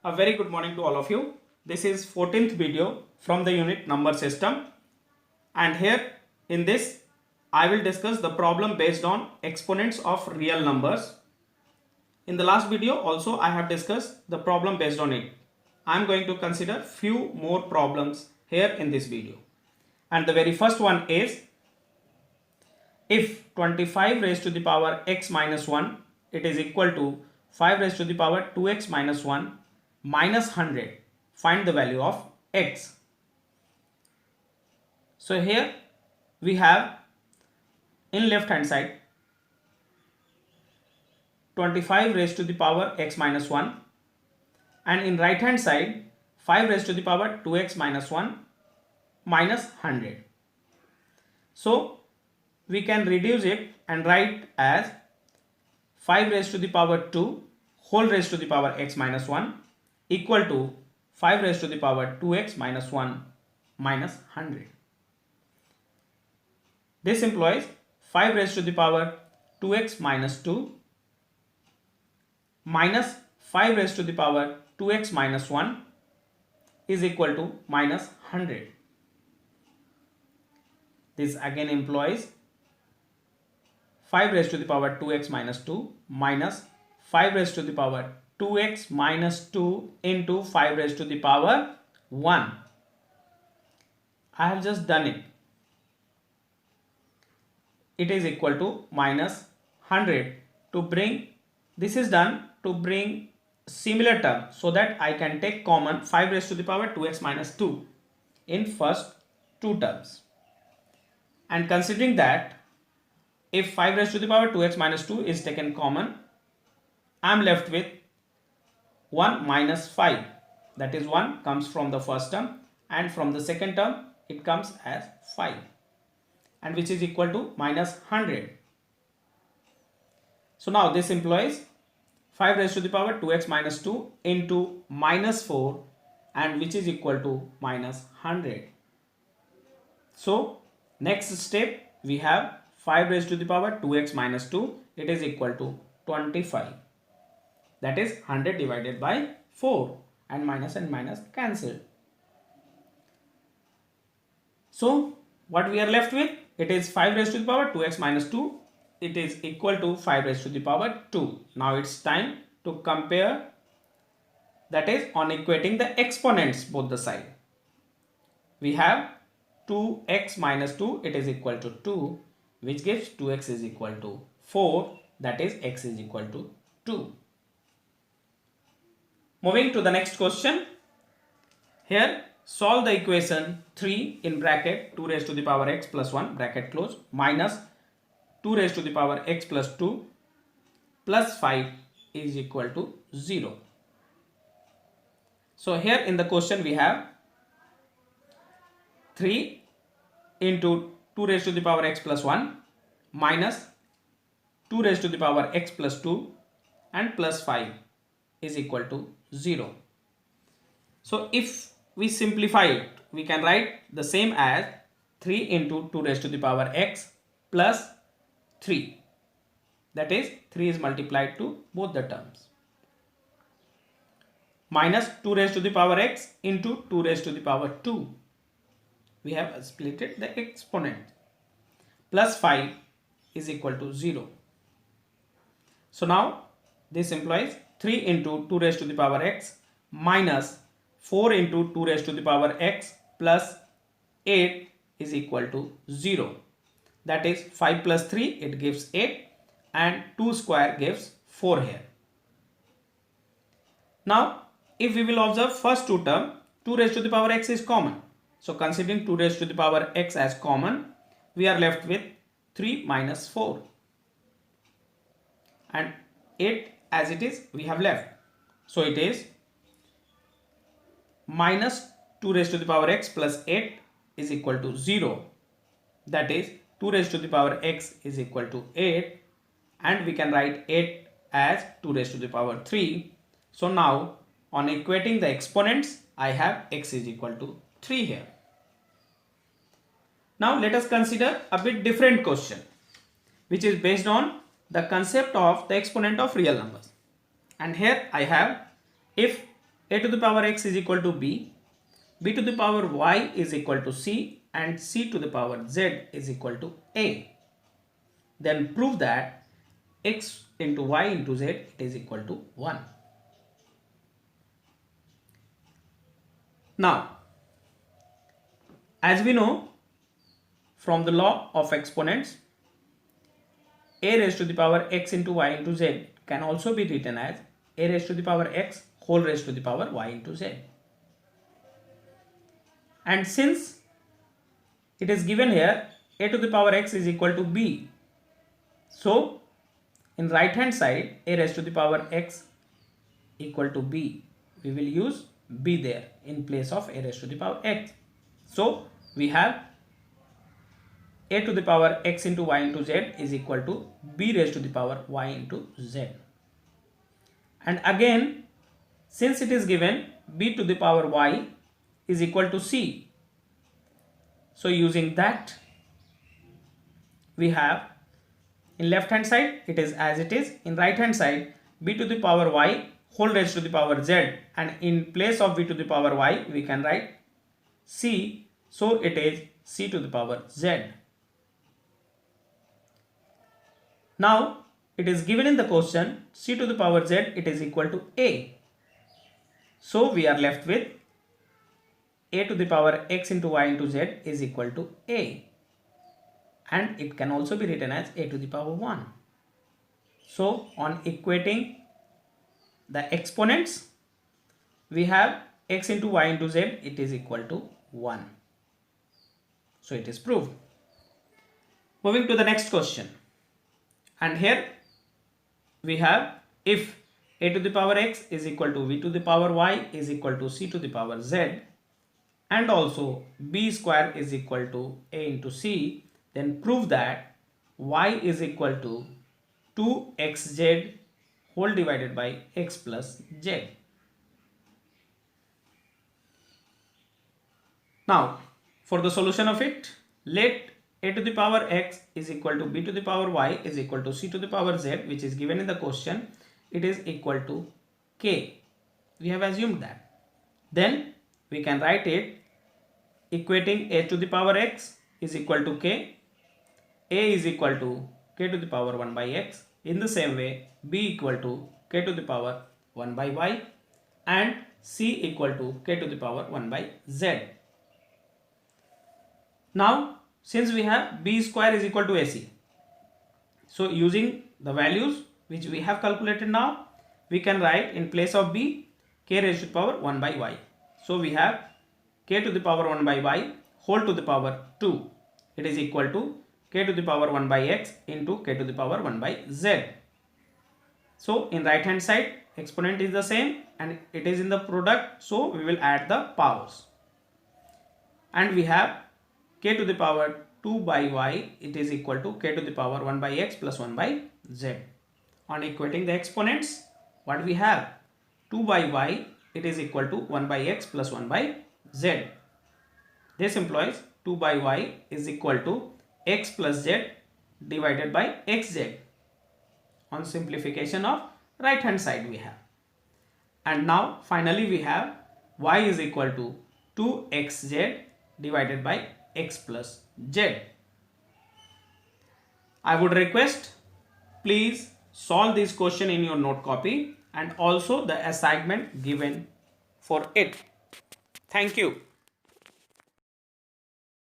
A very good morning to all of you. This is 14th video from the unit number system, and here in this I will discuss the problem based on exponents of real numbers. In the last video also I have discussed the problem based on it. I am going to consider few more problems here in this video. And the very first one is, if 25 raised to the power x minus 1 it is equal to 5 raised to the power 2x minus 1 minus 100, find the value of x. So here we have in left hand side 25 raised to the power x minus 1, and in right hand side 5 raised to the power 2x minus 1 minus 100. So we can reduce it and write as 5 raised to the power 2 whole raised to the power x minus 1 equal to 5 raised to the power 2x minus 1 minus 100. This implies 5 raised to the power 2x minus 2 minus 5 raised to the power 2x minus 1 is equal to minus 100. This again implies 5 raised to the power 2x minus 2 minus 5 raised to the power 2x minus 2 into 5 raised to the power 1. I have just done it. It is equal to minus 100. To bring this is done to bring similar term, so that I can take common 5 raised to the power 2x minus 2 in first two terms. And considering that if 5 raised to the power 2x minus 2 is taken common, I am left with 1 minus 5, that is 1 comes from the first term, and from the second term it comes as 5, and which is equal to minus 100. So now this implies 5 raised to the power 2x minus 2 into minus 4, and which is equal to minus 100. So next step we have 5 raised to the power 2x minus 2, it is equal to 25. That is 100 divided by 4, and minus cancelled. So what we are left with, it is 5 raised to the power 2x minus 2, it is equal to 5 raised to the power 2. Now it's time to compare, that is on equating the exponents both the side. We have 2x minus 2, it is equal to 2, which gives 2x is equal to 4, that is x is equal to 2. Moving to the next question. Here solve the equation 3 in bracket 2 raised to the power x plus 1 bracket close minus 2 raised to the power x plus 2 plus 5 is equal to 0. So here in the question we have 3 into 2 raised to the power x plus 1 minus 2 raised to the power x plus 2 and plus 5 is equal to 0. So if we simplify it, we can write the same as 3 into 2 raised to the power x plus 3. That is 3 is multiplied to both the terms. Minus 2 raised to the power x into 2 raised to the power 2. We have split it the exponent. Plus 5 is equal to 0. So now this implies 3 into 2 raised to the power x minus 4 into 2 raised to the power x plus 8 is equal to 0. That is 5 plus 3 it gives 8, and 2 square gives 4 here. Now if we will observe first two term, 2 raised to the power x is common. So considering 2 raised to the power x as common, we are left with 3 minus 4, and 8 as it is we have left. So it is minus 2 raised to the power x plus 8 is equal to 0. That is 2 raised to the power x is equal to 8, and we can write 8 as 2 raised to the power 3. So now on equating the exponents, I have x is equal to 3 here. Now let us consider a bit different question, which is based on the concept of the exponent of real numbers. And here I have, if a to the power x is equal to b, b to the power y is equal to c, and c to the power z is equal to a. Then prove that x into y into z it is equal to 1. Now, as we know from the law of exponents, a raised to the power x into y into z can also be written as a raised to the power x whole raised to the power y into z. And since it is given here a to the power x is equal to b, so in right hand side a raised to the power x equal to b, we will use b there in place of a raised to the power x. So we have a to the power x into y into z is equal to b raised to the power y into z. And again, since it is given b to the power y is equal to c, so using that we have in left hand side it is as it is, in right hand side b to the power y whole raised to the power z, and in place of b to the power y we can write c, so it is c to the power z. Now it is given in the question c to the power z it is equal to a, so we are left with a to the power x into y into z is equal to a, and it can also be written as a to the power 1. So on equating the exponents, we have x into y into z it is equal to 1. So it is proved. Moving to the next question, and here we have if a to the power x is equal to v to the power y is equal to c to the power z, and also b square is equal to a into c, then prove that y is equal to 2xz whole divided by x plus z. Now for the solution of it, let a to the power x is equal to b to the power y is equal to c to the power z, which is given in the question, it is equal to k. We have assumed that. Then we can write it equating a to the power x is equal to k, a is equal to k to the power 1 by x. In the same way, b equal to k to the power 1 by y, and c equal to k to the power 1 by z. Now since we have b square is equal to ac, so using the values which we have calculated now, we can write in place of b k raised to the power 1 by y. So we have k to the power 1 by y whole to the power 2, it is equal to k to the power 1 by x into k to the power 1 by z. So in right hand side exponent is the same and it is in the product, so we will add the powers, and we have k to the power 2 by y it is equal to k to the power 1 by x plus 1 by z. On equating the exponents, what we have, 2 by y it is equal to 1 by x plus 1 by z. This implies 2 by y is equal to x plus z divided by xz. On simplification of right hand side we have, and now finally we have y is equal to 2xz divided by x plus z. I would request please solve this question in your note copy and also the assignment given for it. Thank you.